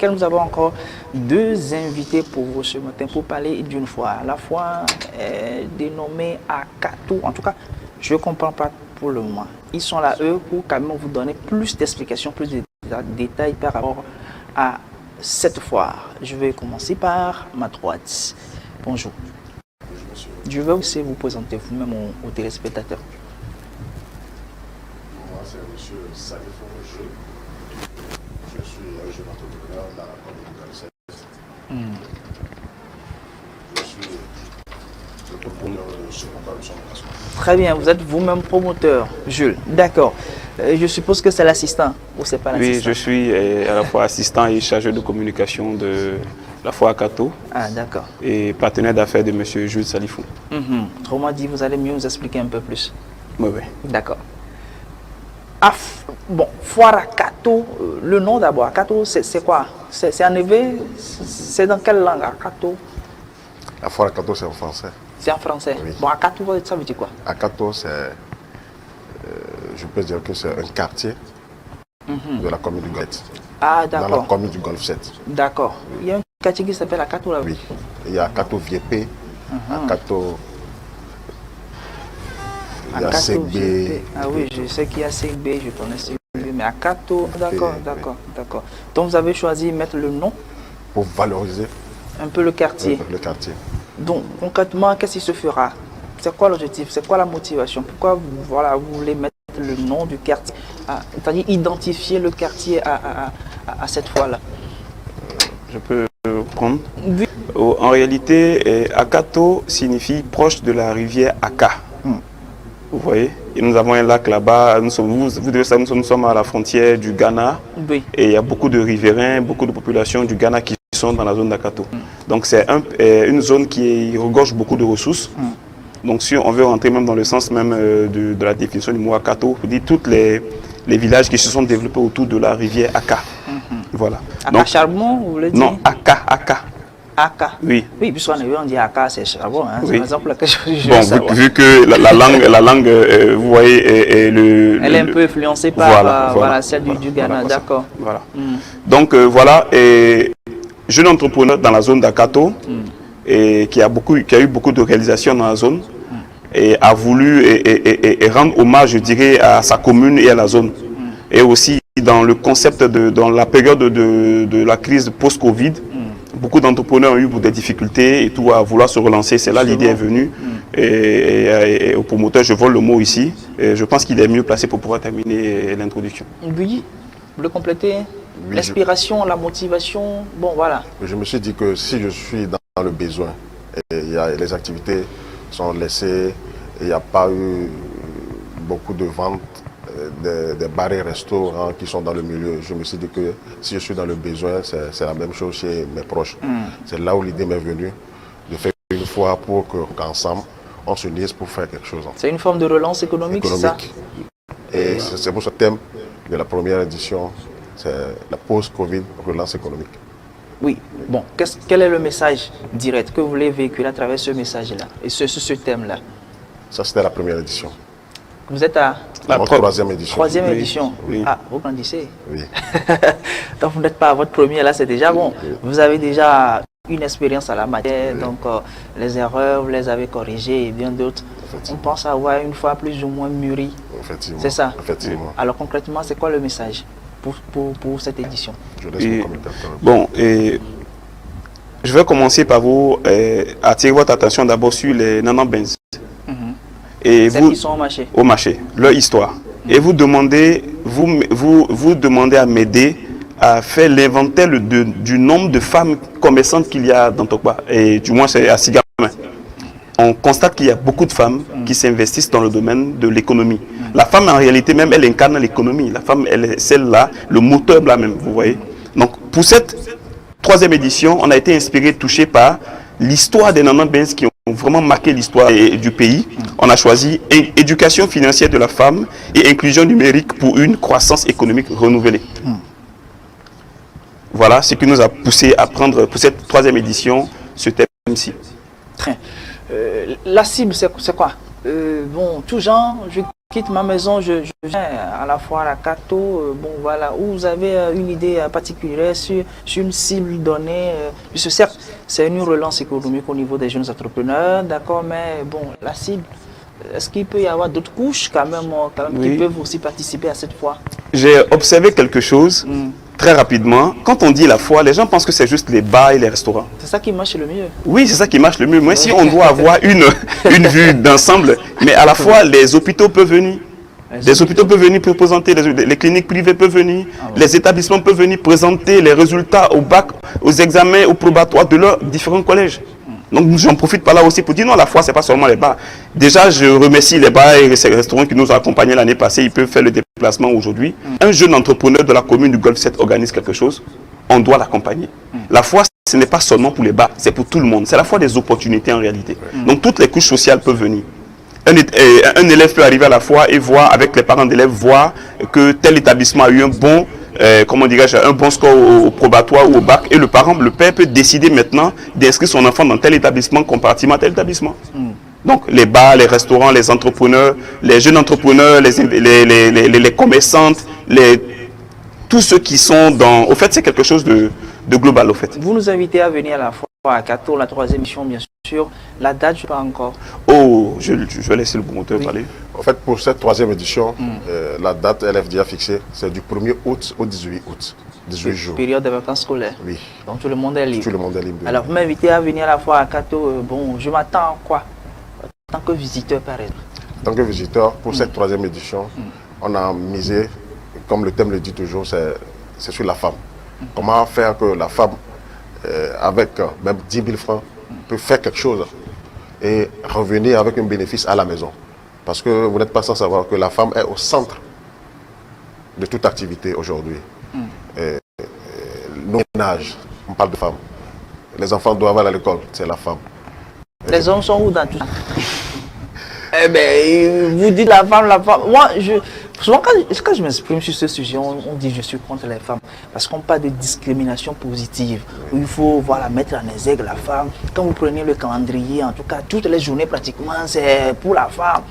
laquelle nous avons encore deux invités pour vous ce matin pour parler d'une foire. La foire est dénommée Akato. En tout cas, je ne comprends pas pour le moment. Ils sont là, eux, pour quand même vous donner plus d'explications, plus de détails par rapport à cette foire. Je vais commencer par ma droite. Bonjour. Je vais aussi vous présenter vous-même aux téléspectateurs. Moi, c'est M. Salifou Jules. Je suis un jeune entrepreneur dans la commune de Galset. Je suis le promoteur de ce combat de son occasion. Très bien, vous êtes vous-même promoteur, Jules. D'accord. Je suppose que c'est l'assistant ou c'est pas l'assistant? Oui, je suis à la fois assistant et chargé de communication de la foire Akato. Ah, d'accord. Et partenaire d'affaires de M. Jules Salifou. Autrement dit, vous allez mieux nous expliquer un peu plus. Oui, oui. D'accord. Ah, bon, foire Akato, le nom d'abord, Akato, c'est quoi? C'est en éveil? C'est dans quelle langue, Akato? La foire Akato, c'est en français. C'est en français? Oui. Bon, Akato, ça veut dire quoi? Akato, c'est, je peux dire que c'est un quartier de la commune du Golfe. Ah, Dans la d'accord. commune du Golfe 7. D'accord. Il y a un quartier qui s'appelle Akato là. Oui. Il y a Akato Viépé, Akato. Il y a Akato, Segbe. ah oui, je sais qu'il y a Segbe, je connais Segbe, mais Akato, d'accord, Oui. d'accord, d'accord. Donc vous avez choisi de mettre le nom, Pour valoriser un peu le quartier. le quartier. Donc concrètement, qu'est-ce qui se fera? C'est quoi l'objectif? C'est quoi la motivation? Pourquoi voilà, vous voulez mettre le nom du quartier? C'est-à-dire identifier le quartier à cette fois-là. Je peux prendre. Oui. En réalité, Akato signifie proche de la rivière Aka. Vous voyez? Et nous avons un lac là-bas. Vous devez savoir, nous sommes à la frontière du Ghana. Oui. Et il y a beaucoup de riverains, beaucoup de populations du Ghana qui sont dans la zone d'Akato. Donc c'est une zone qui regorge beaucoup de ressources. Donc si on veut rentrer même dans le sens même de la définition du mot Akato, on dit tous les villages qui se sont développés autour de la rivière Aka. Voilà. Aka charbon, vous voulez dire? Non, Aka, Aka. Aka. Oui. Oui, puisqu'on on dit Aka, c'est charbon. Hein. Oui. C'est par exemple que je Bon, veux savoir. vu que la langue, vous voyez, Elle est un peu influencée par voilà, celle du Ghana, d'accord. Voilà. Donc voilà, et jeune entrepreneur dans la zone d'Akato, et qui a eu beaucoup de réalisations dans la zone, et a voulu et rendre hommage, je dirais, à sa commune et à la zone. Et aussi dans le concept dans la période de la crise post-Covid, beaucoup d'entrepreneurs ont eu des difficultés et tout à vouloir se relancer. C'est là l'idée est venue. Et au promoteur, je vole le mot ici. Et je pense qu'il est mieux placé pour pouvoir terminer l'introduction. Oui, vous le complétez? Oui, l'inspiration, la motivation, bon voilà. Je me suis dit que si je suis dans le besoin, et les activités sont laissées, il n'y a pas eu beaucoup de ventes, des bars et restaurants qui sont dans le milieu. Je me suis dit que si je suis dans le besoin, c'est la même chose chez mes proches. C'est là où l'idée m'est venue de faire une fois pour qu'ensemble, on se unisse pour faire quelque chose. C'est une forme de relance économique, c'est ça? Et c'est pour ce thème de la première édition, c'est la post-Covid, relance économique. Oui, bon, quel est le message direct que vous voulez véhiculer à travers ce message-là et ce thème-là? Ça, c'était la première édition. Vous êtes à La troisième édition. Troisième Oui. édition. Oui. Ah, vous grandissez. Oui. Donc vous n'êtes pas à votre première, là c'est déjà bon. Vous avez déjà une expérience à la matière, donc les erreurs, vous les avez corrigées et bien d'autres. On pense avoir une fois plus ou moins mûri. Effectivement. C'est ça? Effectivement. Alors concrètement, c'est quoi le message pour cette édition? Je laisse mon commentateur. Bon, et je vais commencer par vous attirer votre attention d'abord sur les Nanan Benz. Et Celles qui sont au marché. Au marché, leur histoire. Et vous demandez, vous demandez à m'aider à faire l'inventaire du nombre de femmes commerçantes qu'il y a dans Tokba, et du moins c'est à Sigamin. On constate qu'il y a beaucoup de femmes qui s'investissent dans le domaine de l'économie. La femme, en réalité, même, elle incarne l'économie. La femme, elle est celle-là, le moteur là même, vous voyez. Donc, pour cette troisième édition, on a été inspiré, touché par l'histoire des Nanan Benz qui ont vraiment marqué l'histoire du pays. On a choisi éducation financière de la femme et inclusion numérique pour une croissance économique renouvelée. Voilà ce qui nous a poussé à prendre pour cette troisième édition ce thème-ci. La cible, c'est quoi? Bon, tout genre, je quitte ma maison, je viens à la foire à Kato, bon voilà, où vous avez une idée particulière sur une cible donnée, puisque certes, c'est une relance économique au niveau des jeunes entrepreneurs, d'accord, mais bon, la cible, est-ce qu'il peut y avoir d'autres couches quand même qui peuvent aussi participer à cette foire? J'ai observé quelque chose très rapidement. Quand on dit la foire, les gens pensent que c'est juste les bars et les restaurants. C'est ça qui marche le mieux. Oui, c'est ça qui marche le mieux. Moi, si on doit avoir une vue d'ensemble, mais à la fois, les hôpitaux peuvent venir. Les hôpitaux peuvent venir présenter, les cliniques privées peuvent venir, les établissements peuvent venir présenter les résultats au bac, aux examens, aux probatoires de leurs différents collèges. Donc j'en profite par là aussi pour dire non, la foire, c'est pas seulement les bars. Déjà, je remercie les bars et les restaurants qui nous ont accompagnés l'année passée. Ils peuvent faire le déplacement aujourd'hui. Un jeune entrepreneur de la commune du Golfe 7 organise quelque chose, on doit l'accompagner. La foire, ce n'est pas seulement pour les bars, c'est pour tout le monde. C'est la foire des opportunités en réalité. Donc toutes les couches sociales peuvent venir. Un élève peut arriver à la foire et voir, avec les parents d'élèves, voir que tel établissement a eu un bon, comment dirais-je, un bon score au probatoire ou au bac, et le père peut décider maintenant d'inscrire son enfant dans tel établissement comparativement à tel établissement. Donc les bars, les restaurants, les entrepreneurs, les jeunes entrepreneurs, les commerçantes, tous ceux qui sont dans... Au fait, c'est quelque chose de global, au fait. Vous nous invitez à venir à la foire à Kato, la 3e émission, bien sûr. La date, je ne sais pas encore. Oh, je vais laisser le promoteur parler. En fait, pour cette 3e édition, la date LFD a fixée, c'est du 1er août au 18 août. 18 jours. Période de vacances scolaires. Oui. Donc tout le monde est libre. Tout le monde est libre. Alors vous m'invitez à venir à la foire à Kato. Bon, je m'attends à quoi? En tant que visiteur, par exemple. En tant que visiteur, pour cette 3e édition, on a misé, comme le thème le dit toujours, c'est sur la femme. Comment faire que la femme, avec même 10 000 francs, peut faire quelque chose et revenir avec un bénéfice à la maison. Parce que vous n'êtes pas sans savoir que la femme est au centre de toute activité aujourd'hui. Nos ménages, on parle de femmes. Les enfants doivent aller à l'école, c'est la femme. Les hommes sont où dans tout ça? Eh bien, vous dites la femme. Moi, souvent quand je m'exprime sur ce sujet, on dit je suis contre les femmes. Parce qu'on parle de discrimination positive. Où il faut mettre en exergue la femme. Quand vous prenez le calendrier, en tout cas, toutes les journées pratiquement, c'est pour la femme.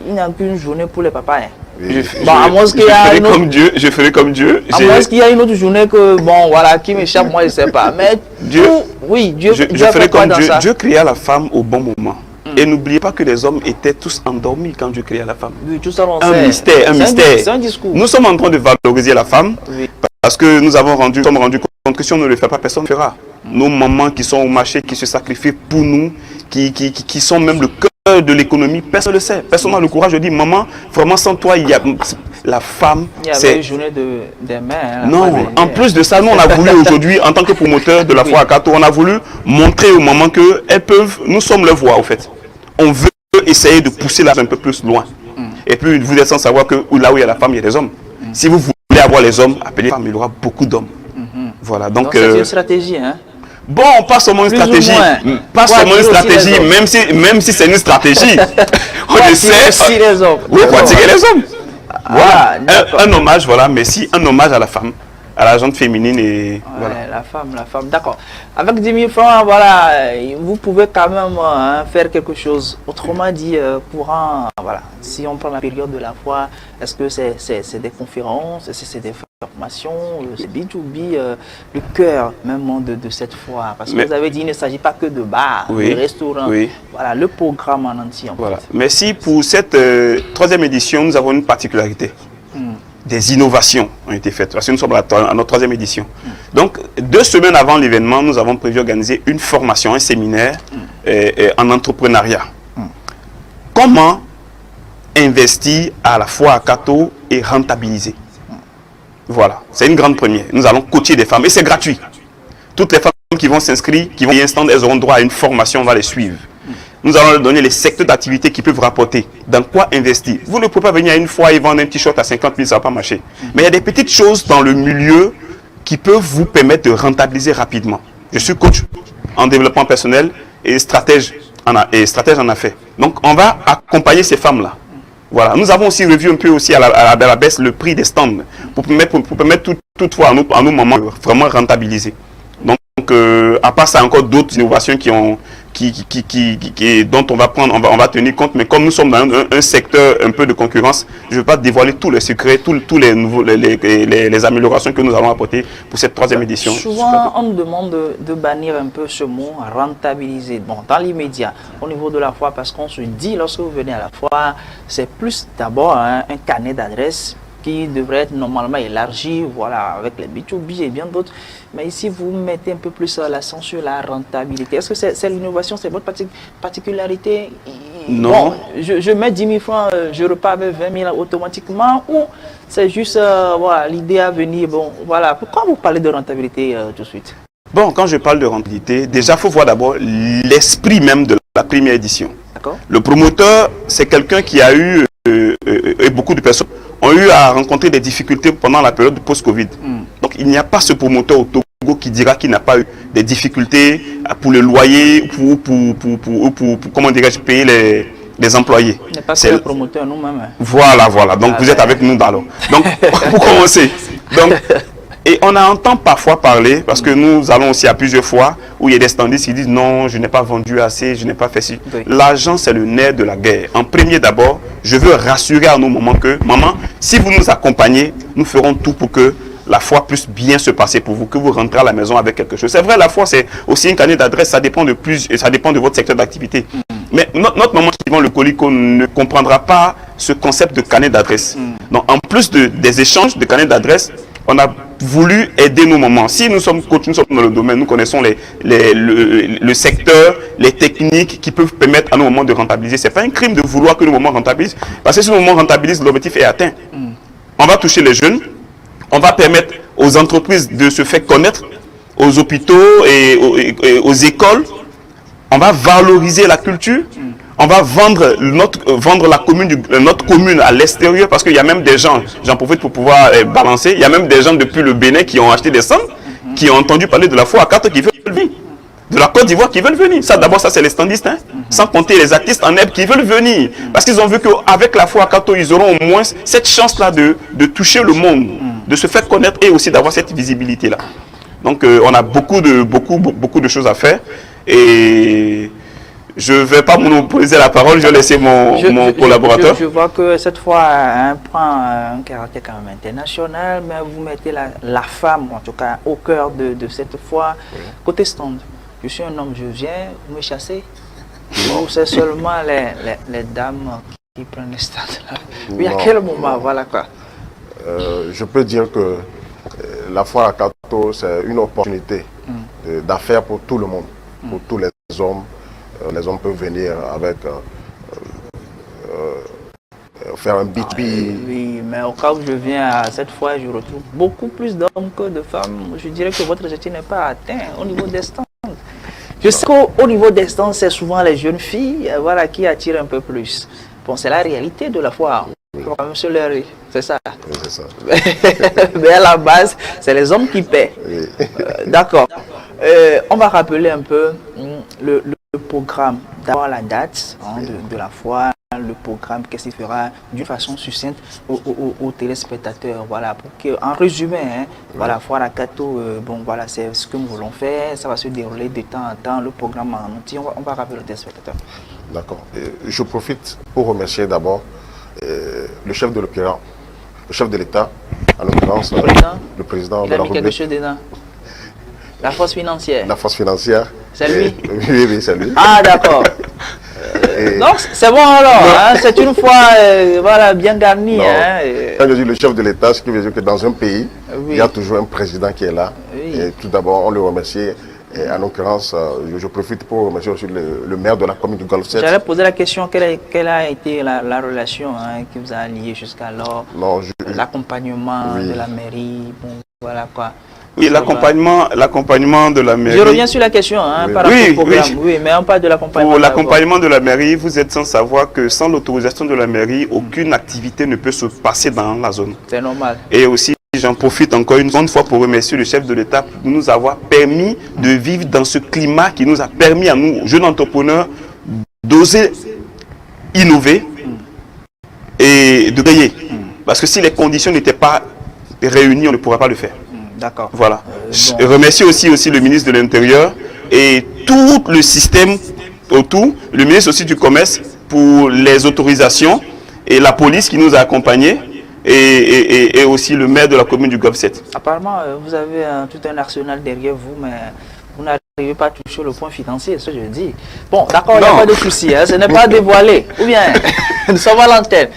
Il n'y a qu'une journée pour les papas. Hein. Je ferai comme Dieu. À moins qu'il y a une autre journée que, bon, voilà, qui m'échappe, moi je ne sais pas. Mais Dieu ferai comme Dieu. Dieu créa la femme au bon moment. Et n'oubliez pas que les hommes étaient tous endormis quand Dieu créa la femme. Oui, tout ça, on un sait. mystère. C'est un discours. Nous sommes en train de valoriser la femme parce que nous sommes rendus compte que si on ne le fait pas, personne ne le fera. Nos mamans qui sont au marché, qui se sacrifient pour nous, qui sont même le cœur de l'économie, personne ne le sait. Personne n'a le courage de dire, maman, vraiment sans toi, il y a la femme. Il y avait une journée des mères. Non, en plus de ça, nous on a voulu aujourd'hui, en tant que promoteur de la foire à Kato, on a voulu montrer aux mamans qu'elles peuvent, nous sommes leur voix au fait. On veut essayer de pousser là un peu plus loin. Et puis vous êtes sans savoir que là où il y a la femme, il y a des hommes. Si vous voulez avoir les hommes, appelez les femmes, il y aura beaucoup d'hommes. Voilà, donc c'est une stratégie, hein? Bon, pas seulement une stratégie, même si c'est une stratégie. On essaie. Les hommes. Oui, pour attirer les hommes. Voilà, un hommage, voilà, mais si un hommage à la femme, à la gente féminine et voilà. La femme, d'accord. Avec 10 000 francs, voilà, vous pouvez quand même faire quelque chose. Autrement dit, si on prend la période de la foire, est-ce que c'est des conférences, c'est des formations, c'est B2B, le cœur même de cette foire? Parce que vous avez dit, il ne s'agit pas que de bars, de restaurants, voilà, le programme en entier. Voilà. Mais si pour cette 3e édition, nous avons une particularité. Des innovations ont été faites, parce que nous sommes à notre 3e édition. Donc, 2 semaines avant l'événement, nous avons prévu organiser une formation, un séminaire en entrepreneuriat. Comment investir à la fois à Kato et rentabiliser. Voilà, c'est une grande première. Nous allons coacher des femmes et c'est gratuit. Toutes les femmes qui vont s'inscrire, qui vont y instant, elles auront droit à une formation, on va les suivre. Nous allons leur donner les secteurs d'activité qui peuvent rapporter. Dans quoi investir? Vous ne pouvez pas venir à une fois et vendre un t-shirt à 50 000, ça ne va pas marcher. Mais il y a des petites choses dans le milieu qui peuvent vous permettre de rentabiliser rapidement. Je suis coach en développement personnel et stratège en affaires. Donc, on va accompagner ces femmes-là. Voilà. Nous avons aussi revu un peu aussi à la baisse le prix des stands pour permettre toutefois à nos mamans vraiment rentabiliser. Donc, à part ça, encore d'autres innovations qui dont on va tenir compte. Mais comme nous sommes dans un secteur un peu de concurrence, je ne veux pas dévoiler tous les secrets, tous les nouveaux, les améliorations que nous allons apporter pour cette 3e édition. Souvent, on nous demande de bannir un peu ce mot rentabiliser. Bon, dans l'immédiat, au niveau de la foire, parce qu'on se dit, lorsque vous venez à la foire, c'est plus d'abord un carnet d'adresses qui devrait être normalement élargi, voilà, avec les B2B et bien d'autres. Mais ici, vous mettez un peu plus l'accent sur la rentabilité. Est-ce que c'est l'innovation, c'est votre particularité? Non. Bon, je mets 10 000 francs, je repars avec 20 000 automatiquement, ou c'est juste voilà, l'idée à venir? Bon, voilà. Pourquoi vous parlez de rentabilité tout de suite? Bon, quand je parle de rentabilité, déjà, il faut voir d'abord l'esprit même de la première édition. Le promoteur, c'est quelqu'un qui a eu, et beaucoup de personnes ont eu à rencontrer des difficultés pendant la période post-Covid. Donc, il n'y a pas ce promoteur au Togo qui dira qu'il n'a pas eu des difficultés pour le loyer, pour comment dirais-je, payer les employés. Il n'est pas que le promoteur nous-mêmes. Voilà. Donc, vous êtes avec nous dans l'eau. Donc, pour commencer. Donc, et on entend parfois parler, parce que nous allons aussi à plusieurs fois, où il y a des standistes qui disent non, je n'ai pas vendu assez, je n'ai pas fait ci. Oui. L'argent, c'est le nerf de la guerre. En premier d'abord, je veux rassurer à nos mamans que, maman, si vous nous accompagnez, nous ferons tout pour que la foi puisse bien se passer pour vous, que vous rentrez à la maison avec quelque chose. C'est vrai, la foi, c'est aussi une carnet d'adresse, ça dépend de votre secteur d'activité. Mais notre maman qui vend le colicot ne comprendra pas ce concept de carnet d'adresse. Donc, en plus des échanges de carnet d'adresse, on a voulu aider nos mamans. Si nous sommes coachs, nous sommes dans le domaine, nous connaissons le secteur, les techniques qui peuvent permettre à nos mamans de rentabiliser. Ce n'est pas un crime de vouloir que nos mamans rentabilisent, parce que si nos mamans rentabilisent, l'objectif est atteint. On va toucher les jeunes, on va permettre aux entreprises de se faire connaître, aux hôpitaux et aux écoles. On va valoriser la culture. On va vendre notre commune à l'extérieur, parce qu'il y a même des gens, j'en profite pour pouvoir balancer, il y a même des gens depuis le Bénin qui ont acheté des cendres, qui ont entendu parler de la foi à Kato qui veulent venir, de la Côte d'Ivoire qui veulent venir. Ça d'abord, ça c'est les standistes, hein, sans compter les artistes en herbe qui veulent venir, parce qu'ils ont vu qu'avec la foi à Kato, ils auront au moins cette chance-là de toucher le monde, de se faire connaître et aussi d'avoir cette visibilité-là. Donc on a beaucoup de choses à faire, et je ne vais pas monopoliser la parole, je vais laisser mon collaborateur. Je vois que cette fois, un prend un caractère quand même international, mais vous mettez la femme, en tout cas, au cœur de cette fois. Oui. Côté stand, je suis un homme, je viens, vous me chassez. Ou c'est seulement les dames qui prennent les stands là? Oui, à quel moment, voilà quoi. Je peux dire que la foire à Kato, c'est une opportunité d'affaires pour tout le monde, pour tous les hommes. Les hommes peuvent venir avec faire un B2B. Oui, mais au cas où je viens à cette fois, je retrouve beaucoup plus d'hommes que de femmes. Je dirais que votre objectif n'est pas atteint au niveau des stands. Je sais qu'au niveau des stands, c'est souvent les jeunes filles voilà, qui attirent un peu plus. Bon, c'est la réalité de la foire. Oui. Monsieur Larry, c'est ça. Oui, c'est ça. Mais à la base, c'est les hommes qui paient. Oui. D'accord. On va rappeler un peu le programme, d'abord la date de la foire, le programme, qu'est-ce qu'il fera d'une façon succincte aux téléspectateurs, voilà, pour que, en résumé, hein, voilà, foire à Kato, bon, voilà, c'est ce que nous voulons faire, ça va se dérouler de temps en temps, le programme en entier, on va rappeler aux téléspectateurs. D'accord. Je profite pour remercier d'abord le chef de l'opéra, le chef de l'État, en l'occurrence, le président de la République. Il a mis quelque chose dedans. La force financière. La force financière. C'est lui? Oui, c'est lui. Ah, d'accord. Donc, c'est bon alors, hein, c'est une fois voilà, bien garni. Hein, Quand je dis le chef de l'État, ce qui veut dire que dans un pays, il y a toujours un président qui est là. Oui. Et tout d'abord, on le remercie. Et en l'occurrence, je profite pour remercier aussi le maire de la commune du Golfe 7. J'allais poser la question, quelle a été la relation qui vous a lié jusqu'alors? L'accompagnement de la mairie, bon, voilà quoi. Oui, l'accompagnement de la mairie. Je reviens sur la question par rapport au programme. Oui, mais on parle de l'accompagnement. Pour l'accompagnement de la mairie, vous êtes sans savoir que sans l'autorisation de la mairie, aucune activité ne peut se passer dans la zone. C'est normal. Et aussi, j'en profite encore une fois pour remercier le chef de l'État pour nous avoir permis de vivre dans ce climat qui nous a permis à nous, jeunes entrepreneurs, d'oser innover et de gagner. Parce que si les conditions n'étaient pas réunies, on ne pourrait pas le faire. D'accord. Voilà. Je remercie aussi le ministre de l'Intérieur et tout le système autour, le ministre aussi du Commerce pour les autorisations et la police qui nous a accompagnés et aussi le maire de la commune du Golfe 7. Apparemment, vous avez tout un arsenal derrière vous, mais vous n'arrivez pas à toucher le point financier, c'est ce que je dis. Bon, d'accord, il n'y a pas de souci, hein, ce n'est pas dévoilé. Ou bien, nous sommes à l'antenne.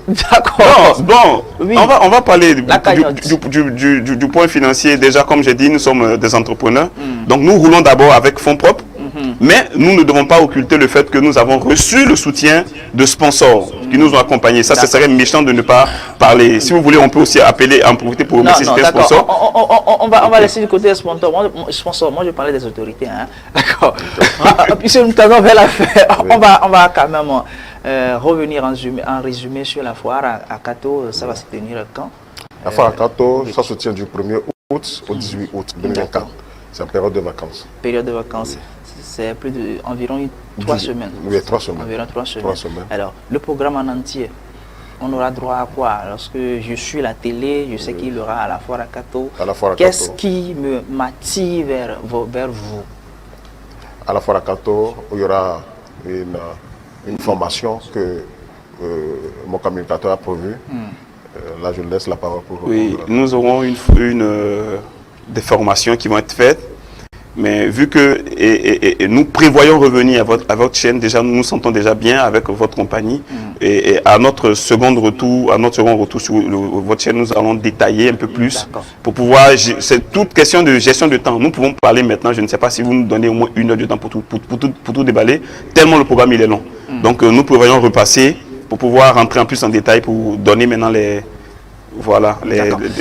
D'accord. Bon, Oui. on va parler du cagnotte. point financier. Déjà, comme j'ai dit, nous sommes des entrepreneurs. Donc, nous roulons d'abord avec fonds propres. Mais nous ne devons pas occulter le fait que nous avons reçu le soutien de sponsors qui nous ont accompagnés. Ça, ce serait méchant de ne pas parler. Si vous voulez, on peut aussi appeler, en profiter pour remercier ces sponsors. On va laisser du côté des sponsors. Moi, je parlais des autorités. Hein. D'accord. Puisque nous t'avons fait l'affaire, on va quand même revenir en résumé sur la foire à Kato. Ça va se tenir quand? La foire à Kato, ça se tient du 1er août au 18 août 2024. C'est en période de vacances. Période de vacances. C'est environ 3 semaines. Oui, 3 semaines. Environ 3 semaines. 3 semaines. Alors, le programme en entier, on aura droit à quoi? Lorsque je suis la télé, je sais qu'il y aura à la foire à Kato. Qu'est-ce qui m'attire vers vous? À la foire à Kato, il y aura une formation que mon communicateur a prévue. Là, je laisse la parole pour... Oui, nous aurons des formations qui vont être faites. Mais vu que nous prévoyons revenir à votre chaîne, déjà nous nous sentons déjà bien avec votre compagnie. Et à notre second retour sur votre chaîne, nous allons détailler un peu plus pour pouvoir. C'est toute question de gestion de temps. Nous pouvons parler maintenant. Je ne sais pas si vous nous donnez au moins 1 heure de temps pour tout déballer. Tellement le programme il est long. Donc nous prévoyons repasser pour pouvoir rentrer en plus en détail pour donner maintenant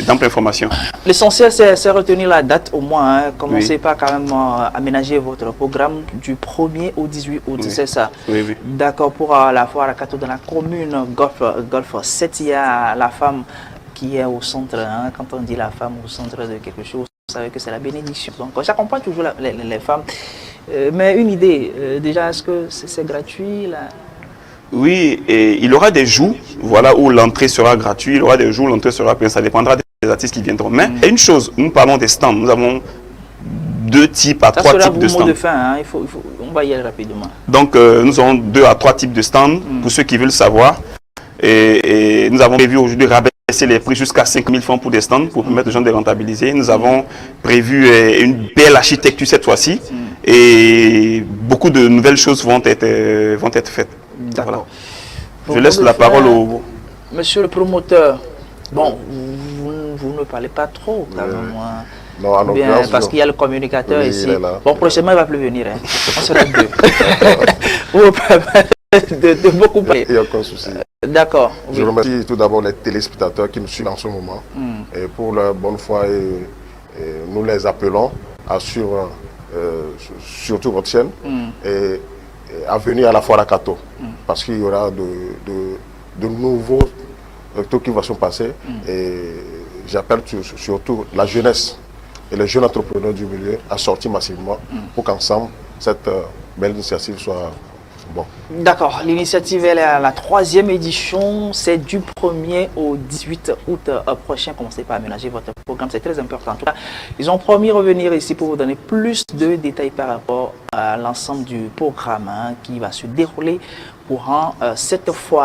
d'amples informations. L'essentiel, c'est retenir la date au moins. Hein. Commencez pas quand même à aménager votre programme du 1er au 18 août, c'est ça? Oui, oui. D'accord, pour la foire à Kato dans la commune Golfe 7, il y a la femme qui est au centre. Hein. Quand on dit la femme au centre de quelque chose, vous savez que c'est la bénédiction. Donc, j'accompagne toujours les femmes. Mais une idée, déjà, est-ce que c'est gratuit là? Oui, et il y aura des jours où l'entrée sera gratuite, il y aura des jours où l'entrée sera payante, ça dépendra des artistes qui viendront. Mais une chose, nous parlons des stands, nous avons 2 types à 3 types de stands. De fin, hein. On va y aller rapidement. Donc nous aurons 2 à 3 types de stands pour ceux qui veulent savoir. Et nous avons prévu aujourd'hui rabaisser les prix jusqu'à 5 000 francs pour des stands pour permettre aux gens de rentabiliser. Nous avons prévu une belle architecture cette fois-ci et beaucoup de nouvelles choses vont être faites. D'accord. Voilà. Je laisse la parole au... Monsieur le promoteur, bon, vous ne parlez pas trop quand même. Non, bien, parce qu'il y a le communicateur ici. Bon, prochainement, il ne va plus venir. Hein. On sera 2. Vous me permettez de beaucoup parler. Il n'y a aucun souci. D'accord. Je remercie tout d'abord les téléspectateurs qui nous suivent en ce moment. Et pour leur bonne foi, nous les appelons à suivre surtout votre chaîne. Et à venir à la foire à Kato, parce qu'il y aura de nouveaux trucs qui vont se passer. Et j'appelle surtout la jeunesse et les jeunes entrepreneurs du milieu à sortir massivement pour qu'ensemble, cette belle initiative soit bon. D'accord, l'initiative est à la 3e édition, c'est du 1er au 18 août prochain. Commencez par aménager votre programme, c'est très important. En tout cas, ils ont promis de revenir ici pour vous donner plus de détails par rapport à l'ensemble du programme qui va se dérouler pour cette fois.